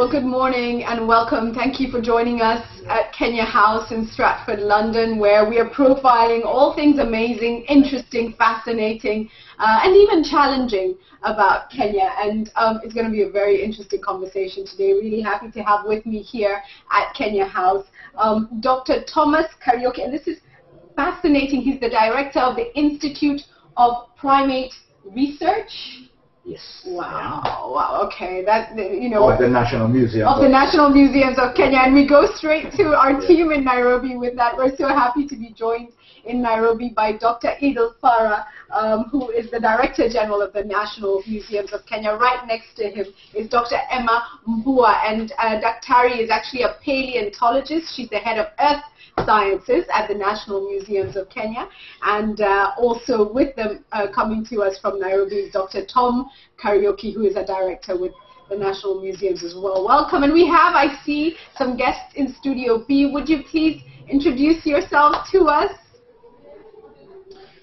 Well, good morning and welcome. Thank you for joining us at Kenya House in Stratford, London, where we are profiling all things amazing, interesting, fascinating, and even challenging about Kenya. And it's going to be a very interesting conversation today. Really happy to have with me here at Kenya House Dr. Thomas Kariuki, and this is fascinating. He's the director of the Institute of Primate Research. Yes. Wow. Yeah. Wow. Okay. That Of the National Museum. Of the National Museums of Kenya, and we go straight to our team in Nairobi with that. We're so happy to be joined in Nairobi by Dr. Cradle, who is the Director General of the National Museums of Kenya. Right next to him is Dr. Emma Mbua, and Daktari is actually a paleontologist. She's the head of Earth Sciences at the National Museums of Kenya, and also with them coming to us from Nairobi is Dr. Tom Kariuki, who is a director with the National Museums as well. Welcome. And we have, I see, some guests in Studio B. Would you please introduce yourself to us?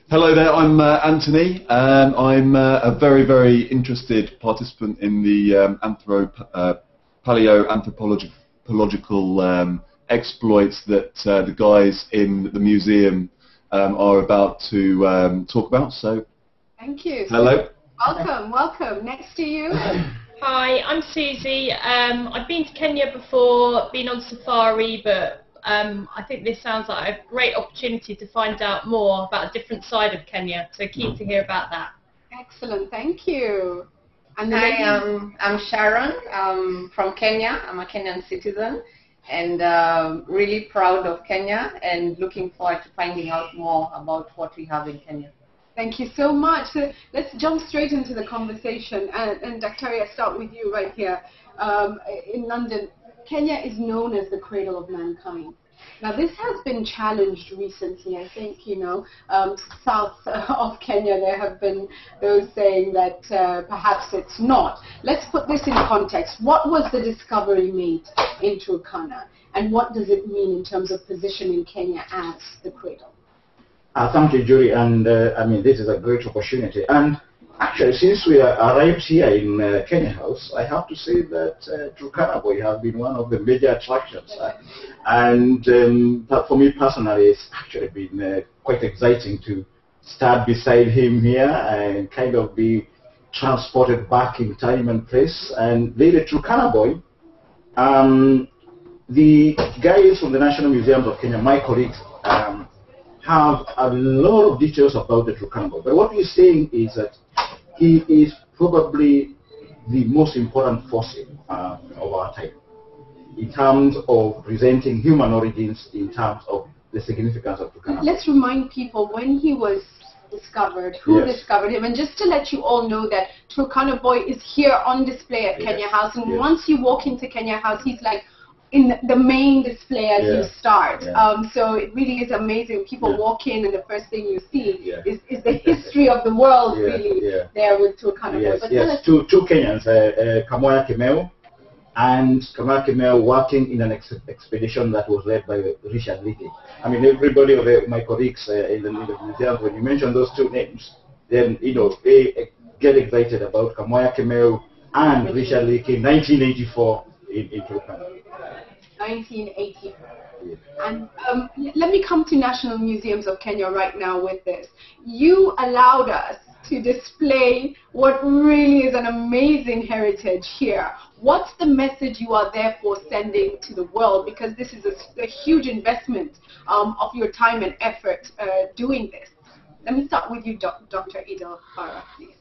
Hello there, I'm Anthony. I'm a very, very interested participant in the paleoanthropological exploits that the guys in the museum are about to talk about. So, thank you. Hello. Welcome, welcome. Next to you. Hi, I'm Susie. I've been to Kenya before, been on safari, but I think this sounds like a great opportunity to find out more about a different side of Kenya. So keen to hear about that. Excellent, thank you. And hi, I'm Sharon. I'm from Kenya. I'm a Kenyan citizen, and really proud of Kenya and looking forward to finding out more about what we have in Kenya. Thank you so much. So let's jump straight into the conversation. And Daktari, I start with you right here. In London, Kenya is known as the cradle of mankind. Now, this has been challenged recently. I think, south of Kenya, there have been those saying that perhaps it's not. Let's put this in context. What was the discovery made in Turkana, and what does it mean in terms of positioning Kenya as the cradle? Thank you, Julie, and this is a great opportunity. And actually, since we arrived here in Kenya House, I have to say that Turkana Boy has been one of the major attractions. And for me personally, it's actually been quite exciting to stand beside him here and kind of be transported back in time and place. And the Turkana Boy, the guys from the National Museums of Kenya, my colleagues, have a lot of details about the Turkana Boy. But what we're saying is that he is probably the most important fossil of our time in terms of presenting human origins, in terms of the significance of Turkana. Let's remind people when he was discovered, who discovered him, and just to let you all know that Turkana Boy is here on display at Kenya House, and once you walk into Kenya House, he's like in the main display as you start. So it really is amazing. People walk in and the first thing you see is the history of the world there with Turkana Boy. But two Kenyans, Kamoya Kimeu and Kamoya Kimeu, working in an expedition that was led by Richard Leakey. I mean, everybody of my colleagues in the museum, when you mention those two names, then they get excited about Kamoya Kimeu and Richard Leakey, 1984 in Turkana. 1984. And let me come to National Museums of Kenya right now with this. You allowed us to display what really is an amazing heritage here. What's the message you are therefore sending to the world? Because this is a huge investment of your time and effort doing this. Let me start with you, Dr. Cradle, please.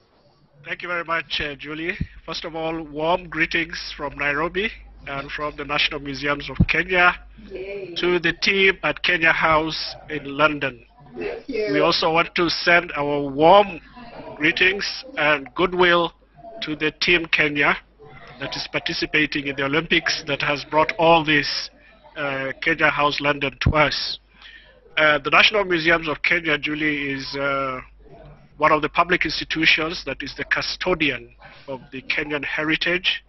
Thank you very much, Julie. First of all, warm greetings from Nairobi and from the National Museums of Kenya to the team at Kenya House in London. Thank you. We also want to send our warm greetings and goodwill to the Team Kenya that is participating in the Olympics, that has brought all this Kenya House London to us. The National Museums of Kenya, Julie, is one of the public institutions that is the custodian of the Kenyan heritage.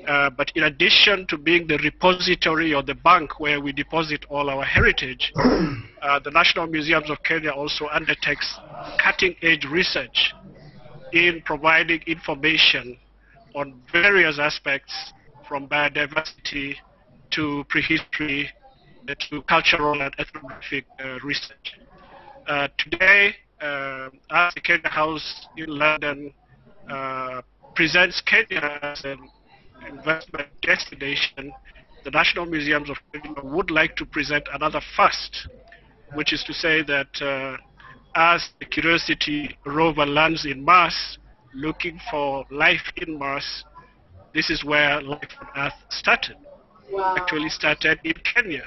But in addition to being the repository or the bank where we deposit all our heritage, the National Museums of Kenya also undertakes cutting-edge research in providing information on various aspects from biodiversity to prehistory to cultural and ethnographic research. Today, as the Kenya House in London presents Kenya as an investment destination, the National Museums of Kenya would like to present another first, which is to say that as the Curiosity rover lands in Mars, looking for life in Mars, this is where life on Earth started. Wow. Actually started in Kenya.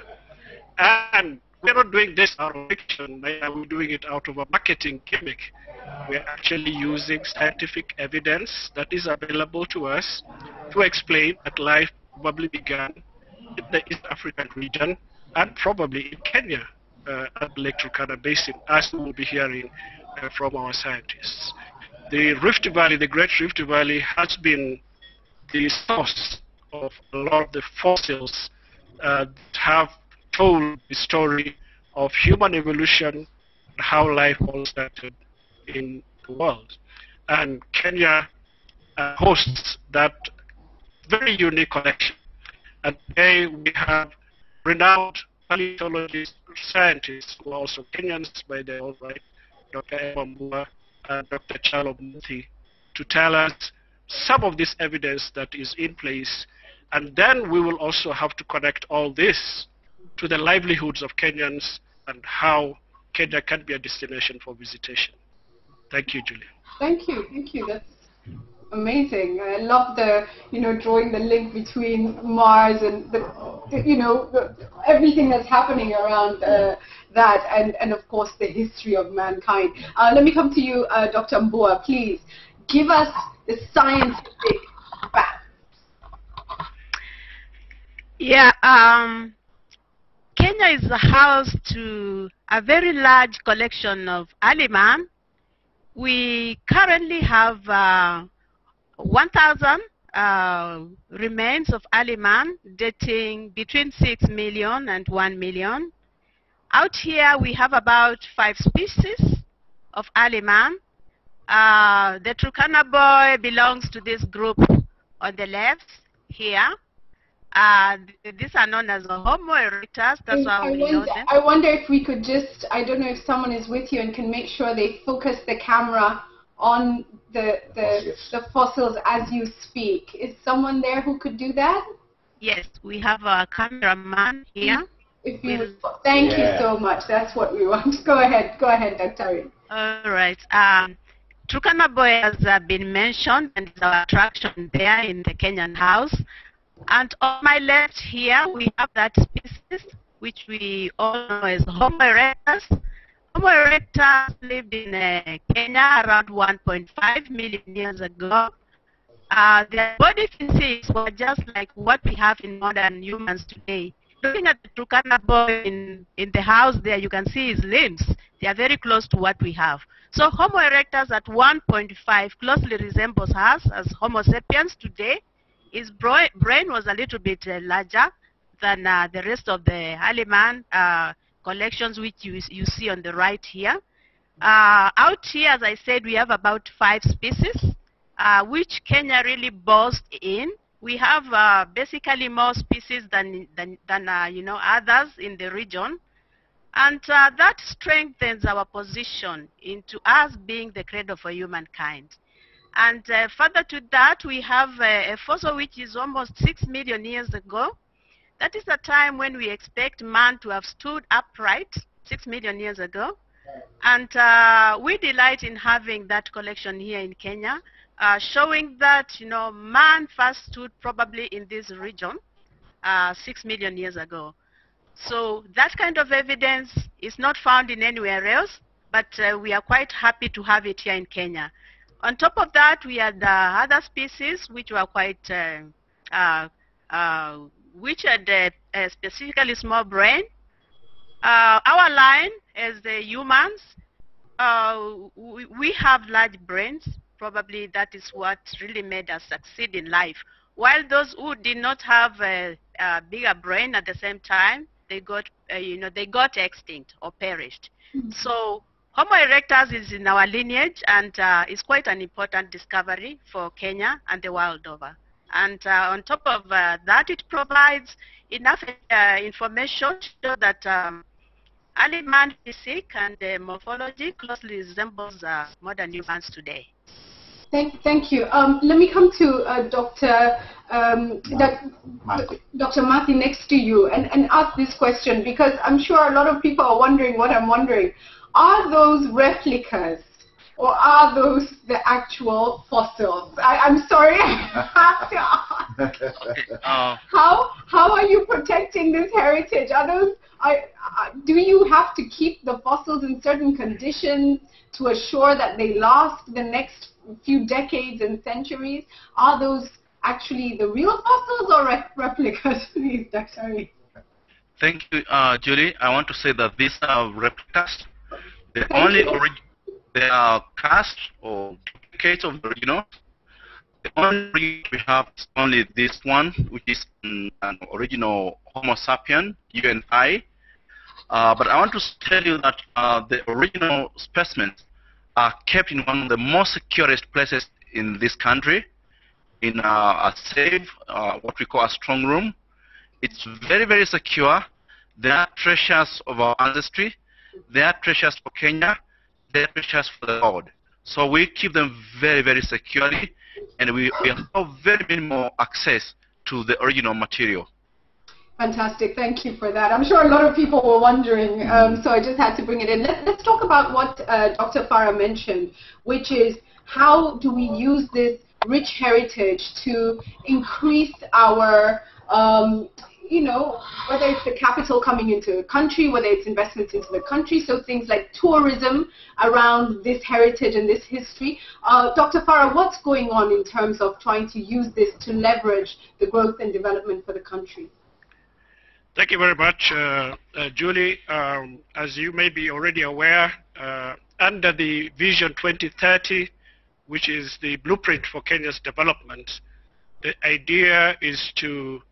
And we're not doing this out of fiction, we're doing it out of a marketing gimmick. We're actually using scientific evidence that is available to us to explain that life probably began in the East African region and probably in Kenya at the Lake Turkana Basin, as we will be hearing from our scientists. The Rift Valley, the Great Rift Valley, has been the source of a lot of the fossils that have told the story of human evolution and how life all started in the world. And Kenya hosts that very unique collection. And today we have renowned paleontologists, scientists who are also Kenyans by their own right, Dr. Emma Mbua and Dr. Chalo Muthi, to tell us some of this evidence that is in place. And then we will also have to connect all this to the livelihoods of Kenyans and how Kenya can be a destination for visitation. Thank you, Julia. Thank you. That's amazing. I love the, drawing the link between Mars and everything that's happening around that, and of course the history of mankind. Let me come to you, Dr. Mbua. Please give us the scientific facts. Yeah, Kenya is a house to a very large collection of early man. We currently have 1,000 remains of early man dating between 6 million and 1 million. Out here we have about 5 species of early man. The Turkana boy belongs to this group on the left here. These are known as the Homo erectus. That's how we know them. I wonder if we could just, I don't know if someone is with you and can make sure they focus the camera on the fossils as you speak. Is someone there who could do that? Yes, we have a cameraman here. If you would, thank you so much. That's what we want. Go ahead, Dr. All right. Turkana boy has been mentioned and is our attraction there in the Kenyan house. And on my left here, we have that species, which we all know as Homo erectus. Homo erectus lived in Kenya around 1.5 million years ago. Their body physiques were just like what we have in modern humans today. Looking at the Turkana boy in the house there, you can see his limbs. They are very close to what we have. So Homo erectus at 1.5 closely resembles us as Homo sapiens today. His brain was a little bit larger than the rest of the early man collections, which you see on the right here. Out here, as I said, we have about 5 species, which Kenya really boasts in. We have basically more species than others in the region, and that strengthens our position into us being the cradle for humankind. And further to that, we have a fossil which is almost 6 million years ago. That is a time when we expect man to have stood upright 6 million years ago. And we delight in having that collection here in Kenya, showing that, man first stood probably in this region 6 million years ago. So that kind of evidence is not found in anywhere else, but we are quite happy to have it here in Kenya. On top of that, we had other species which were quite, which had a specifically small brain. Our line, as the humans, we have large brains. Probably that is what really made us succeed in life. While those who did not have a bigger brain at the same time, they got, they got extinct or perished. So Homo erectus is in our lineage and is quite an important discovery for Kenya and the world over. And on top of that, it provides enough information to show that early man physique and morphology closely resembles modern humans today. Thank you. Let me come to Dr. Matthew next to you and ask this question, because I'm sure a lot of people are wondering what I'm wondering. Are those replicas or are those the actual fossils? I'm sorry, I have to ask. How are you protecting this heritage? Are those, do you have to keep the fossils in certain conditions to assure that they last the next few decades and centuries? Are those actually the real fossils or replicas, please, Dr. Thank you, Julie. I want to say that these are replicas. They are cast or duplicates of the original. The only we have is only this one, which is an original Homo sapien, you and I. But I want to tell you that the original specimens are kept in one of the most securest places in this country, in a safe, what we call a strong room. It's very, very secure. They are treasures of our ancestry. They are treasures for Kenya. They are treasures for the world. So we keep them very, very securely, and we have very minimal access to the original material. Fantastic, thank you for that. I'm sure a lot of people were wondering, so I just had to bring it in. Let's talk about what Dr. Farah mentioned, which is how do we use this rich heritage to increase our, you know, whether it's the capital coming into the country, whether it's investments into the country, so things like tourism around this heritage and this history. Dr. Farah, what's going on in terms of trying to use this to leverage the growth and development for the country? Thank you very much, Julie. As you may be already aware, under the Vision 2030, which is the blueprint for Kenya's development, the idea is to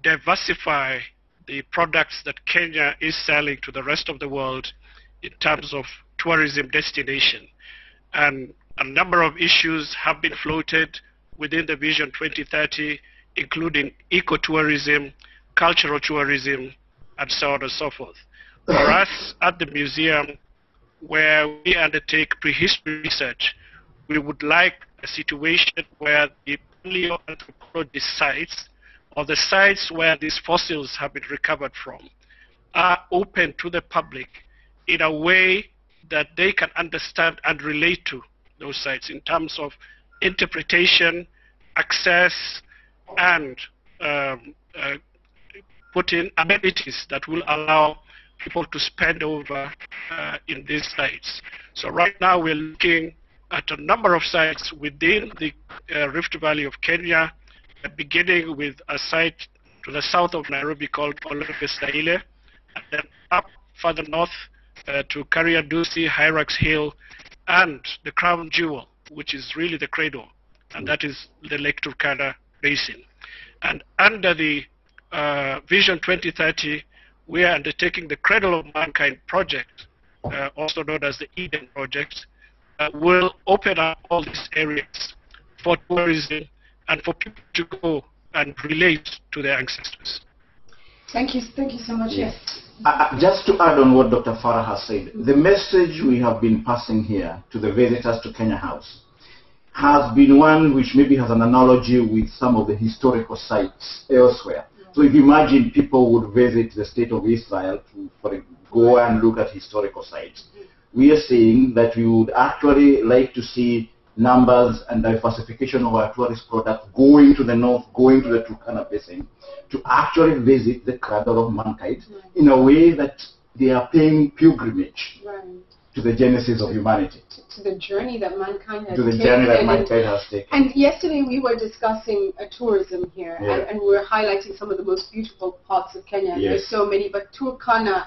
diversify the products that Kenya is selling to the rest of the world in terms of tourism destination. And a number of issues have been floated within the Vision 2030, including ecotourism, cultural tourism, and so on and so forth. For us at the museum, where we undertake prehistory research, we would like a situation where the paleoanthropology sites, or the sites where these fossils have been recovered from, are open to the public in a way that they can understand and relate to those sites in terms of interpretation, access, and put in amenities that will allow people to spend over in these sites. So right now we're looking at a number of sites within the Rift Valley of Kenya, beginning with a site to the south of Nairobi called Olympistaile, and then up further north to Kariandusi, Hyrax Hill, and the crown jewel, which is really the Cradle, and that is the Lake Turkana Basin. And under the Vision 2030, we are undertaking the Cradle of Mankind project, also known as the Eden project, will open up all these areas for tourism and for people to go and relate to their ancestors. Thank you so much. Yes. Just to add on what Dr. Farah has said, the message we have been passing here to the visitors to Kenya House has been one which maybe has an analogy with some of the historical sites elsewhere. So if you imagine people would visit the state of Israel to go and look at historical sites, we are saying that we would actually like to see numbers and diversification of our tourist products going to the north, going to the Turkana Basin, to actually visit the Cradle of Mankind in a way that they are paying pilgrimage to the genesis of humanity. To the journey that mankind has taken. To the journey that mankind has taken. And yesterday we were discussing tourism here, and we were highlighting some of the most beautiful parts of Kenya. Yes. There's so many, but Turkana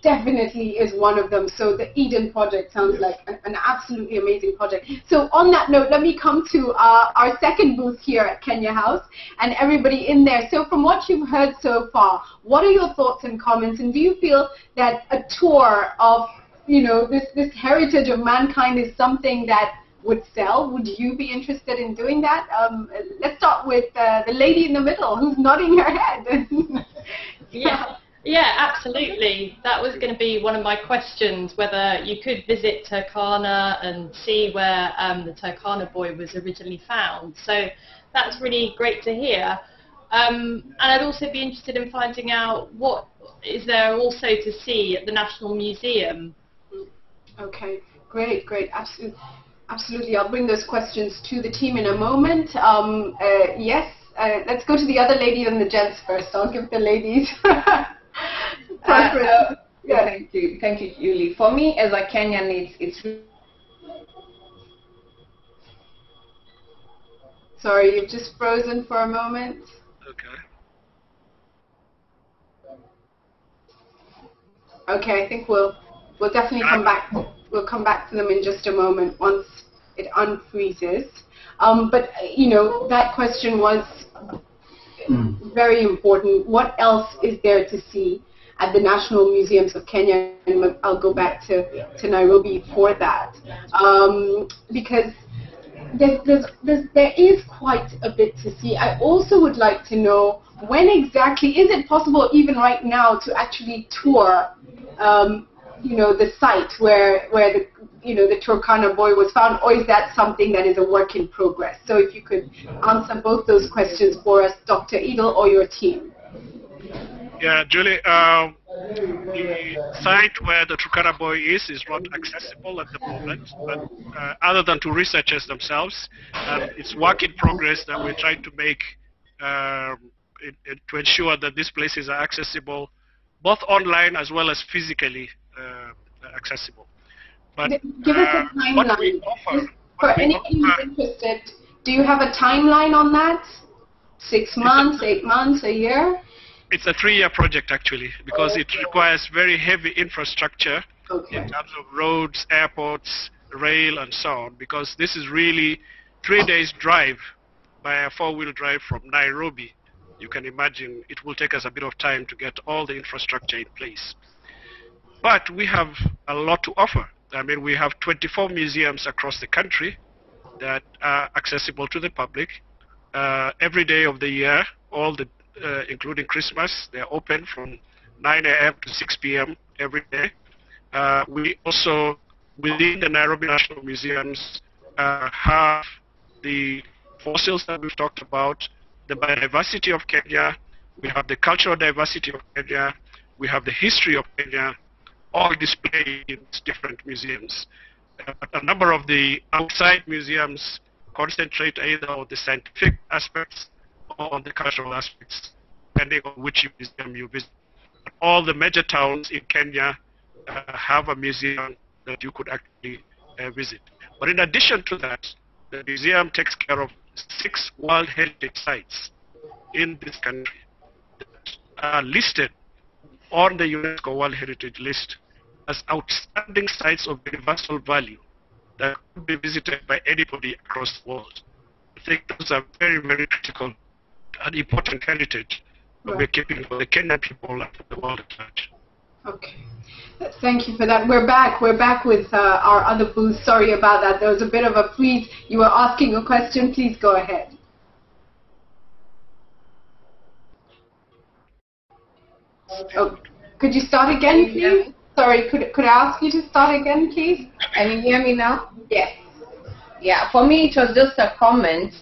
definitely is one of them. So the Eden project sounds like an absolutely amazing project. So on that note, let me come to our second booth here at Kenya House, and everybody in there. So from what you've heard so far, what are your thoughts and comments? And do you feel that a tour of this heritage of mankind is something that would sell. Would you be interested in doing that? Let's start with the lady in the middle who's nodding her head. Yeah, absolutely. That was going to be one of my questions, whether you could visit Turkana and see where the Turkana boy was originally found. So that's really great to hear. And I'd also be interested in finding out what is there also to see at the National Museum. Okay, great. Absolutely. I'll bring those questions to the team in a moment. Yes, let's go to the other lady and the gents first. I'll give the ladies preference. Yeah. Thank you, Julie. For me, as a Kenyan, it's Sorry, you've just frozen for a moment. Okay, I think we'll definitely come back. We'll come back to them in just a moment once it unfreezes. But you know, that question was very important. What else is there to see at the National Museums of Kenya? And I'll go back to Nairobi for that, because there is quite a bit to see. I also would like to know, when exactly is it possible, even right now, to actually tour, you know, the site where the Turkana boy was found, or is that something that is a work in progress? So if you could answer both those questions for us, Dr. Edel, or your team. Yeah, Julie, the site where the Turkana boy is not accessible at the moment, but other than to researchers themselves, it's work in progress that we're trying to make to ensure that these places are accessible, both online as well as physically accessible. But give us a timeline. For anyone who's interested, do you have a timeline on that? 6 months, 8 months, a year? It's a 3-year project, actually, because it requires very heavy infrastructure in terms of roads, airports, rail, and so on, because this is really 3 days drive by a 4-wheel drive from Nairobi. You can imagine it will take us a bit of time to get all the infrastructure in place. But we have a lot to offer. I mean, we have 24 museums across the country that are accessible to the public every day of the year, including Christmas. They're open from 9 a.m. to 6 p.m. every day. We also, within the Nairobi National Museums, have the fossils that we've talked about, the biodiversity of Kenya, we have the cultural diversity of Kenya, we have the history of Kenya, all displayed in different museums. A number of the outside museums concentrate either on the scientific aspects or on the cultural aspects, depending on which museum you visit. All the major towns in Kenya have a museum that you could actually visit. But in addition to that, the museum takes care of 6 World Heritage Sites in this country that are listed on the UNESCO World Heritage List as outstanding sites of universal value that could be visited by anybody across the world. I think those are very, very critical and important heritage that we're keeping for the Kenyan people and for the world at large. Okay. Thank you for that. We're back with our other booth. Sorry about that. There was a bit of a freeze. You were asking a question. Please go ahead. Oh, could you start again, please? Sorry, could I ask you to start again, please? Can you hear me now? Yes. Yeah, for me it was just a comment.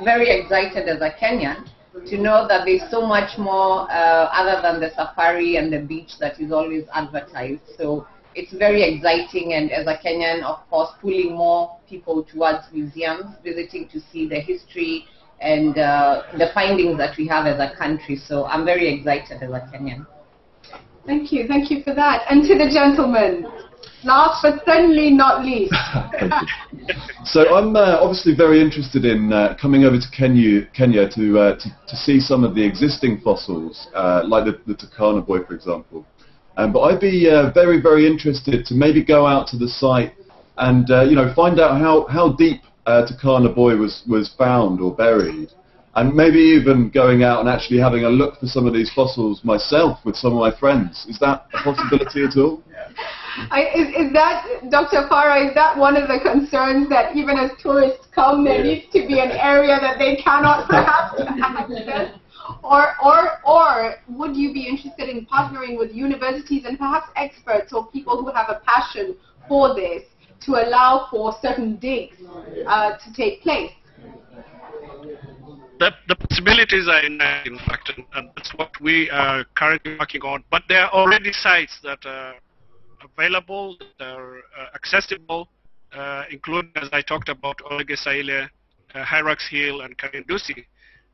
Very excited as a Kenyan to know that there's so much more other than the safari and the beach that is always advertised. So it's very exciting, and as a Kenyan, of course, pulling more people towards museums, visiting to see the history and the findings that we have as a country. So I'm very excited as a Kenyan. Thank you for that. And to the gentleman, last but certainly not least. Thank you. So I'm obviously very interested in coming over to Kenya to see some of the existing fossils, like the Turkana boy, for example. But I'd be very, very interested to maybe go out to the site and find out how deep Turkana boy was found or buried. And maybe even going out and actually having a look for some of these fossils myself with some of my friends. Is that a possibility at all? Is that, Dr. Farah, is that one of the concerns, that even as tourists come, there needs to be an area that they cannot perhaps access? Or would you be interested in partnering with universities and perhaps experts or people who have a passion for this to allow for certain digs to take place? The possibilities are in fact, and that's what we are currently working on. But there are already sites that are available, that are accessible, including, as I talked about, Olegesaile, Hyrax Hill, and Karindusi.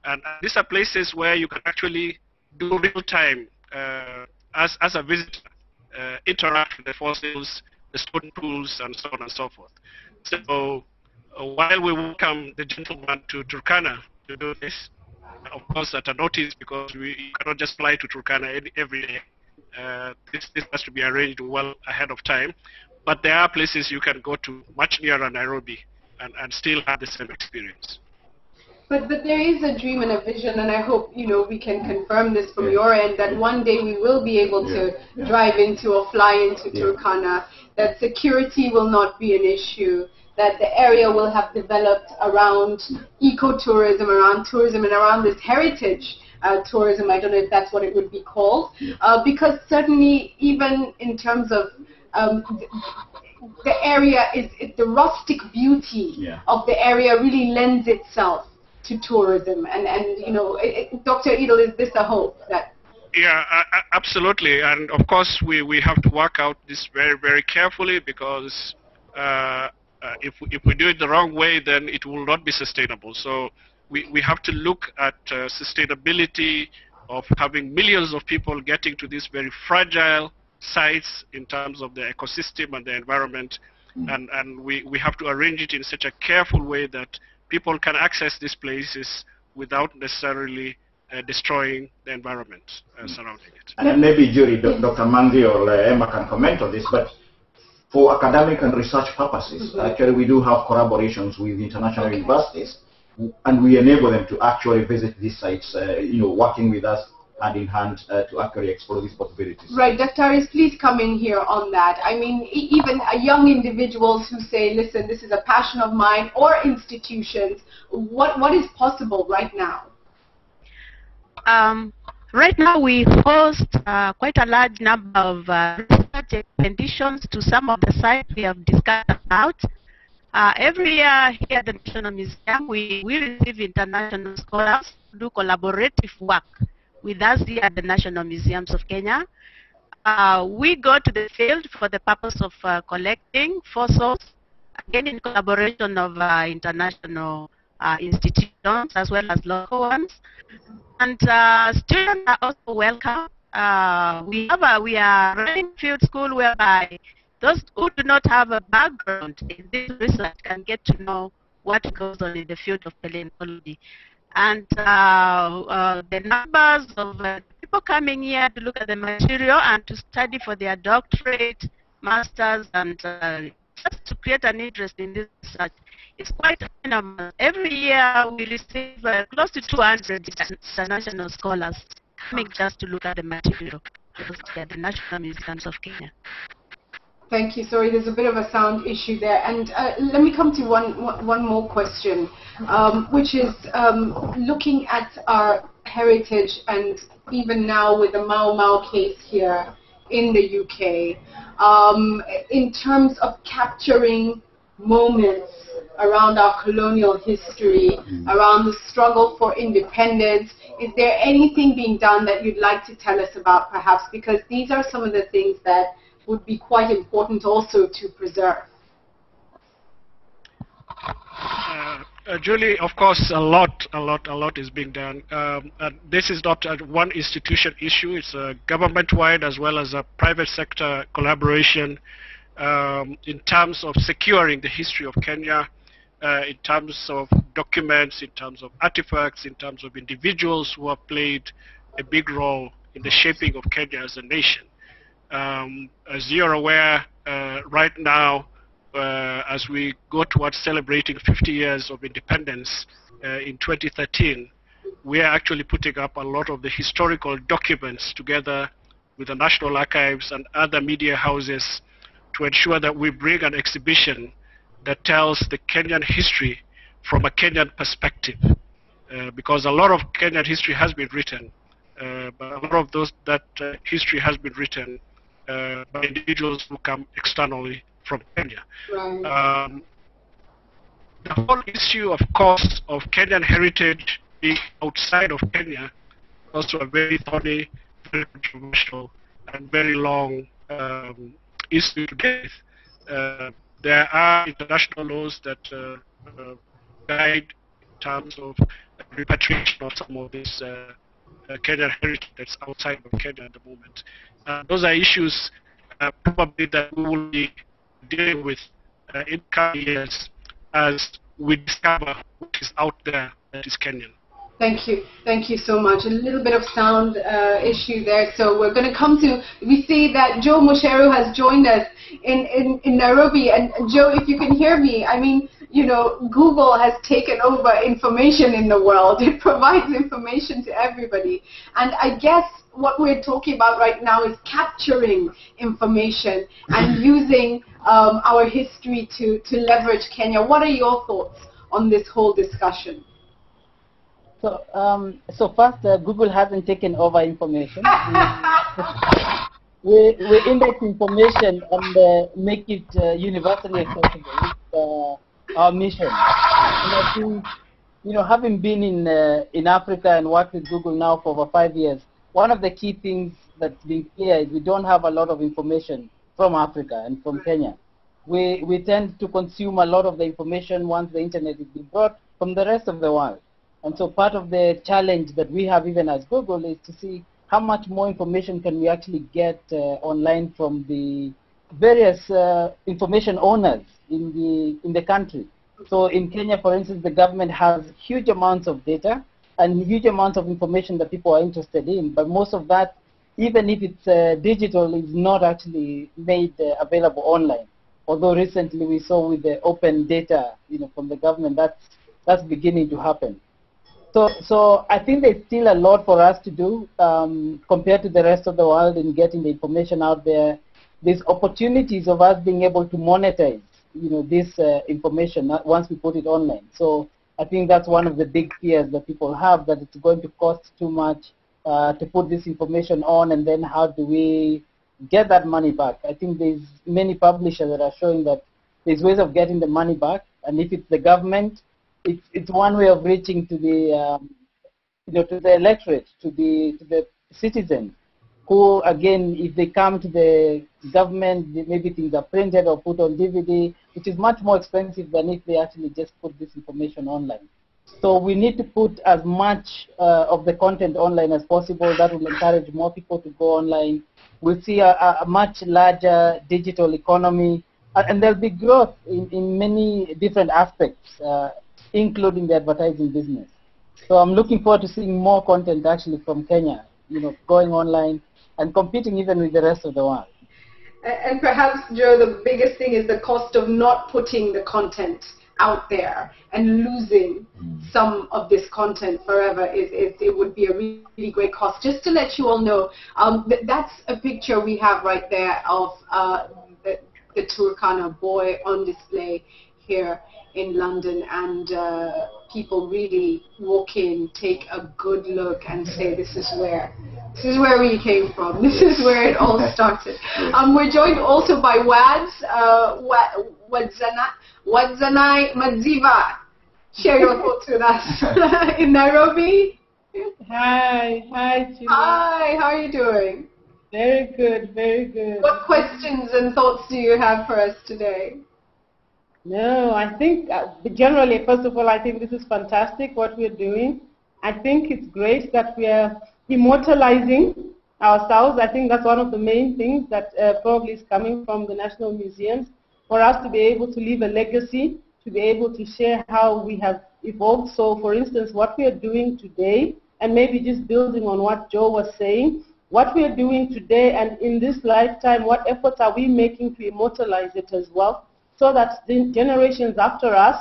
And these are places where you can actually do real-time, as a visitor, interact with the fossils, the stone tools, and so on and so forth. So while we welcome the gentleman to Turkana to do this, of course at a notice, because we cannot just fly to Turkana every day. This has to be arranged well ahead of time. But there are places you can go to much nearer Nairobi and still have the same experience. But there is a dream and a vision, and I hope we can confirm this from your end, that one day we will be able to drive into or fly into Turkana, that security will not be an issue, that the area will have developed around ecotourism, around tourism, and around this heritage tourism. I don't know if that's what it would be called, because certainly even in terms of the area, the rustic beauty of the area really lends itself to tourism, and Dr. Edel, is this a hope that? Yeah, absolutely, and of course we have to work out this very, very carefully, because if we do it the wrong way, then it will not be sustainable. So we have to look at sustainability of having millions of people getting to these very fragile sites in terms of the ecosystem and the environment, and we have to arrange it in such a careful way that people can access these places without necessarily destroying the environment surrounding it. And maybe Jury, Dr. Manzi or Emma can comment on this, but for academic and research purposes, actually we do have collaborations with international universities, and we enable them to actually visit these sites, working with us hand in hand to actually explore these possibilities. Right, Dr. Aris, please come in here on that. I mean, even young individuals who say, listen, this is a passion of mine, or institutions, what is possible right now? Right now we host quite a large number of research expeditions to some of the sites we have discussed about. Every year here at the National Museum, we receive international scholars to do collaborative work with us here at the National Museums of Kenya. We go to the field for the purpose of collecting fossils, again in collaboration of international institutions as well as local ones. And students are also welcome. We are running field school whereby those who do not have a background in this research can get to know what goes on in the field of paleontology. And the numbers of people coming here to look at the material and to study for their doctorate, masters, and just to create an interest in this research is quite enormous. Every year we receive close to 200 international scholars coming just to look at the material at the National Museums of Kenya. Thank you. Sorry, there's a bit of a sound issue there. And let me come to one more question, which is looking at our heritage, and even now with the Mau Mau case here in the UK, in terms of capturing moments around our colonial history, around the struggle for independence. Is there anything being done that you'd like to tell us about, perhaps? Because these are some of the things that would be quite important also to preserve. Julie, of course, a lot is being done. And this is not a one institution issue. It's a government-wide as well as a private sector collaboration in terms of securing the history of Kenya, in terms of documents, in terms of artifacts, in terms of individuals who have played a big role in the shaping of Kenya as a nation. As you're aware, right now, as we go towards celebrating 50 years of independence in 2013, we are actually putting up a lot of the historical documents together with the National Archives and other media houses to ensure that we bring an exhibition that tells the Kenyan history from a Kenyan perspective. Because a lot of Kenyan history has been written, but a lot of that history has been written by individuals who come externally from Kenya. Right. The whole issue, of course, of Kenyan heritage being outside of Kenya is also a very thorny, very controversial, and very long issue to deal with. There are international laws that guide in terms of repatriation of some of this Kenyan heritage that's outside of Kenya at the moment. Those are issues probably that we will be dealing with in coming years as we discover what is out there that is Kenyan. Thank you so much. A little bit of sound issue there, so we're going to come to, we see that Joe Musheru has joined us in Nairobi, and Joe, if you can hear me, I mean, you know, Google has taken over information in the world. It provides information to everybody, and I guess what we're talking about right now is capturing information and using our history to leverage Kenya. What are your thoughts on this whole discussion? So first, Google hasn't taken over information. we index information and make it universally accessible. It's our mission. And I think, you know, having been in Africa and worked with Google now for over 5 years, one of the key things that's been clear is we don't have a lot of information from Africa and from Kenya. We tend to consume a lot of the information once the internet is being brought from the rest of the world. And so part of the challenge that we have even as Google is to see how much more information can we actually get online from the various information owners in the country. So in Kenya, for instance, the government has huge amounts of data and huge amounts of information that people are interested in, but most of that, even if it's digital, is not actually made available online. Although recently we saw with the open data, you know, from the government, that's beginning to happen. So I think there's still a lot for us to do compared to the rest of the world in getting the information out there. There's opportunities of us being able to monetize, you know, this information once we put it online. So I think that's one of the big fears that people have, that it's going to cost too much to put this information on, and then how do we get that money back? I think there's many publishers that are showing that there's ways of getting the money back, and if it's the government, it's one way of reaching to the you know, to the electorate, to the citizens, who again, if they come to the government, maybe things are printed or put on DVD, which is much more expensive than if they actually just put this information online. So we need to put as much of the content online as possible. That will encourage more people to go online. We'll see a much larger digital economy, and there'll be growth in many different aspects, including the advertising business. So I'm looking forward to seeing more content actually from Kenya, you know, going online and competing even with the rest of the world. And perhaps, Joe, the biggest thing is the cost of not putting the content out there and losing some of this content forever. It would be a really great cost. Just to let you all know, that's a picture we have right there of the Turkana boy on display here in London, and people really walk in, take a good look, and say, this is where we came from. This is where it all started. We're joined also by Wadzanai Madziva. Share your thoughts with us in Nairobi. Hi, Chima. Hi, how are you doing? Very good, very good. What questions and thoughts do you have for us today? No, I think generally, first of all, I think this is fantastic what we're doing. I think it's great that we are immortalizing ourselves. I think that's one of the main things that probably is coming from the national museums, for us to be able to leave a legacy, to be able to share how we have evolved. So, for instance, what we are doing today, and maybe just building on what Joe was saying, what we are doing today and in this lifetime, what efforts are we making to immortalize it as well, so that the generations after us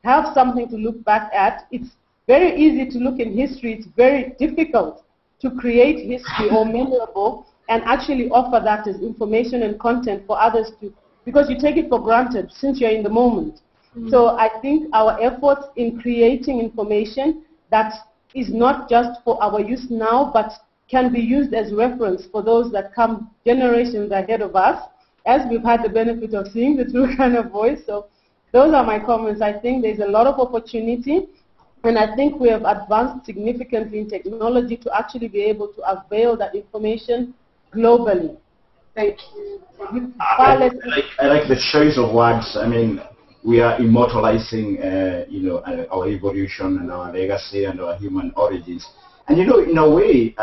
have something to look back at. It's very easy to look in history. It's very difficult to create history or memorable and actually offer that as information and content for others to because you take it for granted since you're in the moment. So I think our efforts in creating information that is not just for our use now, but can be used as reference for those that come generations ahead of us, as we've had the benefit of seeing the Turkana voice. So those are my comments. I think there's a lot of opportunity, and I think we have advanced significantly in technology to actually be able to avail that information globally. Thank you. I like the choice of words. I mean, we are immortalizing, our evolution and our legacy and our human origins. And in a way,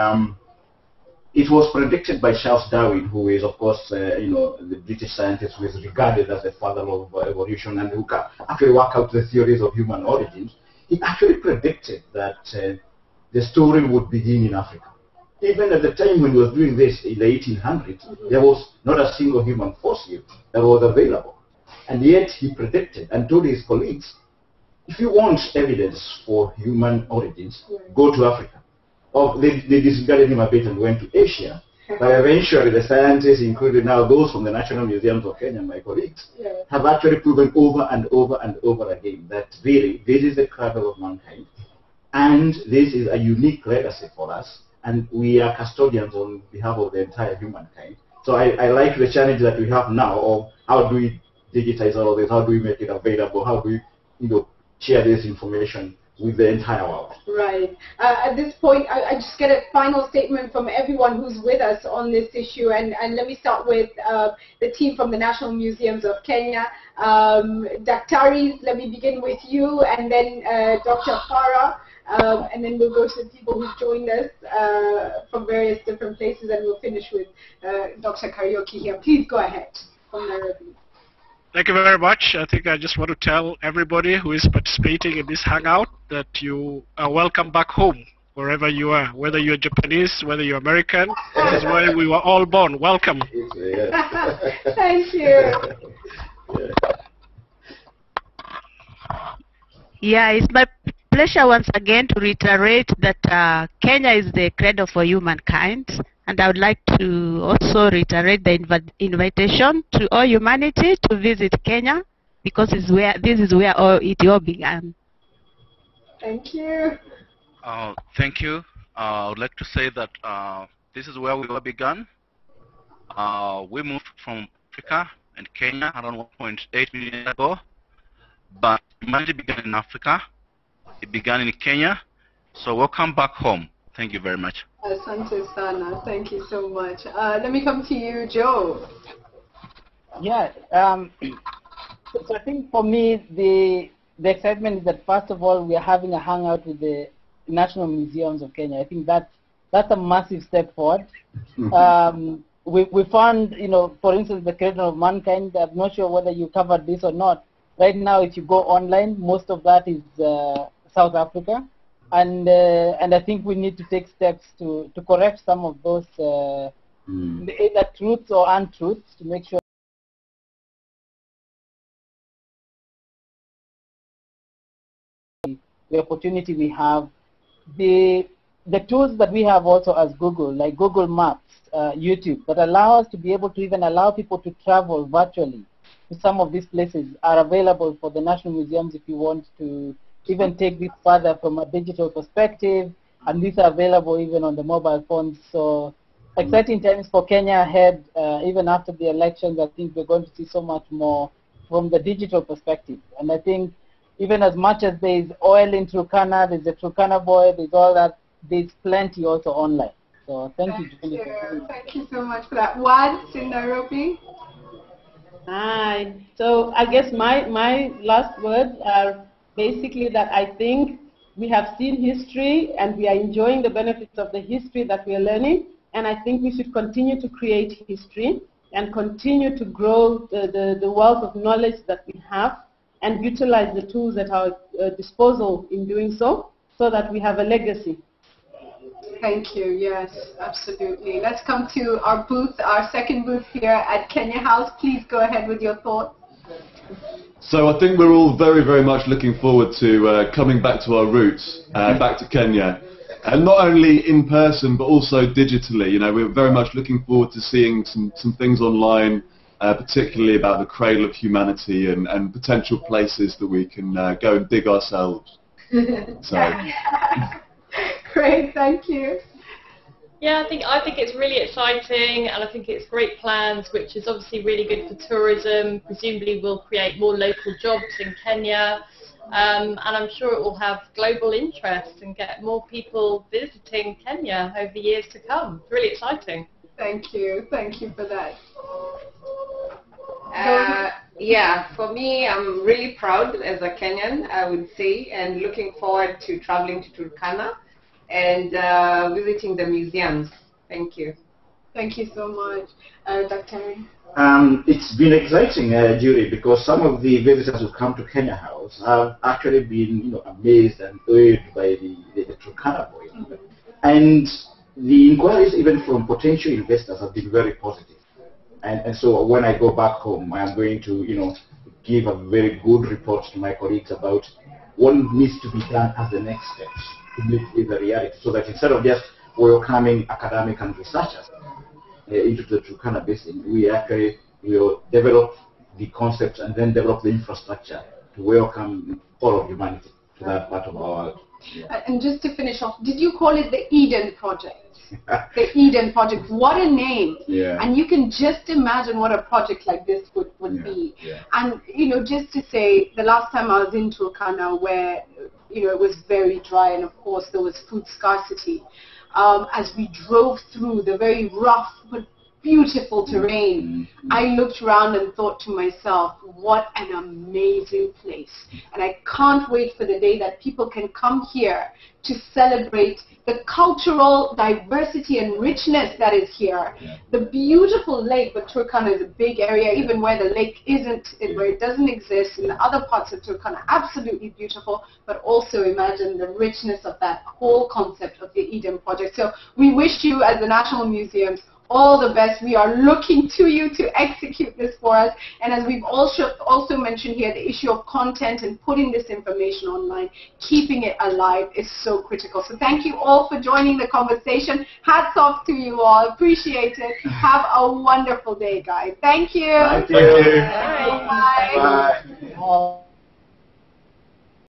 it was predicted by Charles Darwin, who is, of course, the British scientist who is regarded as the father of evolution and who can actually work out the theories of human origins. He actually predicted that the story would begin in Africa. Even at the time when he was doing this in the 1800s, there was not a single human fossil that was available. And yet he predicted and told his colleagues, if you want evidence for human origins, go to Africa. Or they disregarded him a bit and went to Asia. But eventually the scientists, including now those from the National Museums of Kenya, my colleagues, have actually proven over and over and over again that really this is the cradle of mankind. And this is a unique legacy for us. And we are custodians on behalf of the entire humankind. So I like the challenge that we have now of how do we digitize all of this, how do we make it available, how do we share this information with the entire world. Right. At this point, I just get a final statement from everyone who's with us on this issue, and let me start with the team from the National Museums of Kenya. Daktari, let me begin with you, and then Dr. Farah, and then we'll go to the people who've joined us from various different places, and we'll finish with Dr. Karaoke here. Please go ahead from Nairobi. Thank you very much. I think I just want to tell everybody who is participating in this hangout that you are welcome back home, wherever you are, whether you're Japanese, whether you're American. This is where we were all born. Welcome. Thank you. Yeah, it's my pleasure once again to reiterate that Kenya is the cradle for humankind. And I would like to also reiterate the invitation to all humanity to visit Kenya, because this is where it all began. Thank you. Thank you. I would like to say that this is where we all began. We moved from Africa and Kenya around 1.8 million years ago, but humanity began in Africa. It began in Kenya. So welcome back home. Thank you very much. Asante sana. Thank you so much. Let me come to you, Joe. Yeah. So I think for me, the excitement is that, first of all, we are having a hangout with the National Museums of Kenya. I think that's a massive step forward. We found, for instance, the Cradle of Mankind. I'm not sure whether you covered this or not. Right now, if you go online, most of that is South Africa. And I think we need to take steps to correct some of those either truths or untruths to make sure the opportunity we have, the tools that we have also as Google, like Google Maps, YouTube, that allow us to be able to even allow people to travel virtually to some of these places are available for the National Museums if you want to even take this further from a digital perspective, and these are available even on the mobile phones. So exciting times for Kenya ahead. Even after the elections, I think we're going to see so much more from the digital perspective. And I think even as much as there is oil in Turkana, there's a Turkana boy, there's all that, there's plenty also online. So thank you, Julie. Thank you so much for that. Wads in Nairobi. Hi. So I guess my last words are basically that I think we have seen history and we are enjoying the benefits of the history that we are learning, and I think we should continue to create history and continue to grow the wealth of knowledge that we have and utilize the tools at our disposal in doing so that we have a legacy. Thank you. Yes, absolutely. Let's come to our booth, our second booth here at Kenya House. Please go ahead with your thoughts. So I think we're all very, very much looking forward to coming back to our roots, back to Kenya. And not only in person, but also digitally. We're very much looking forward to seeing some things online, particularly about the cradle of humanity and potential places that we can go and dig ourselves. So. Great, thank you. Yeah, I think it's really exciting, and I think it's great plans, which is obviously really good for tourism. Presumably, will create more local jobs in Kenya, and I'm sure it will have global interest and get more people visiting Kenya over the years to come. It's really exciting. Thank you for that. Yeah, for me, I'm really proud as a Kenyan, I would say, and looking forward to traveling to Turkana and visiting the museums. Thank you. Thank you so much. Dr. It's been exciting, Judy, because some of the visitors who come to Kenya House have actually been, amazed and awed by the Turkana boy. And the inquiries, even from potential investors, have been very positive. And so when I go back home, I'm going to, give a very good report to my colleagues about what needs to be done as the next steps to make it a reality, so that instead of just welcoming academic and researchers into the Turkana Basin, we will develop the concepts and then develop the infrastructure to welcome all of humanity to that part of our world. Yeah. And just to finish off, did you call it the Eden Project? The Eden Project. What a name. Yeah. And you can just imagine what a project like this would be. Yeah. And, just to say, the last time I was in Turkana, where, it was very dry and, of course, there was food scarcity, as we drove through the very rough but beautiful terrain, I looked around and thought to myself, what an amazing place. And I can't wait for the day that people can come here to celebrate the cultural diversity and richness that is here. Yeah. The beautiful lake, but Turkana is a big area, even where the lake isn't, where it doesn't exist, in the other parts of Turkana, absolutely beautiful, but also imagine the richness of that whole concept of the Eden Project. So we wish you, as the National Museums, all the best. We are looking to you to execute this for us. And as we've also mentioned here, the issue of content and putting this information online, keeping it alive is so critical. So thank you all for joining the conversation. Hats off to you all. Appreciate it. Have a wonderful day, guys. Thank you. Thank you. Bye. Bye. Bye.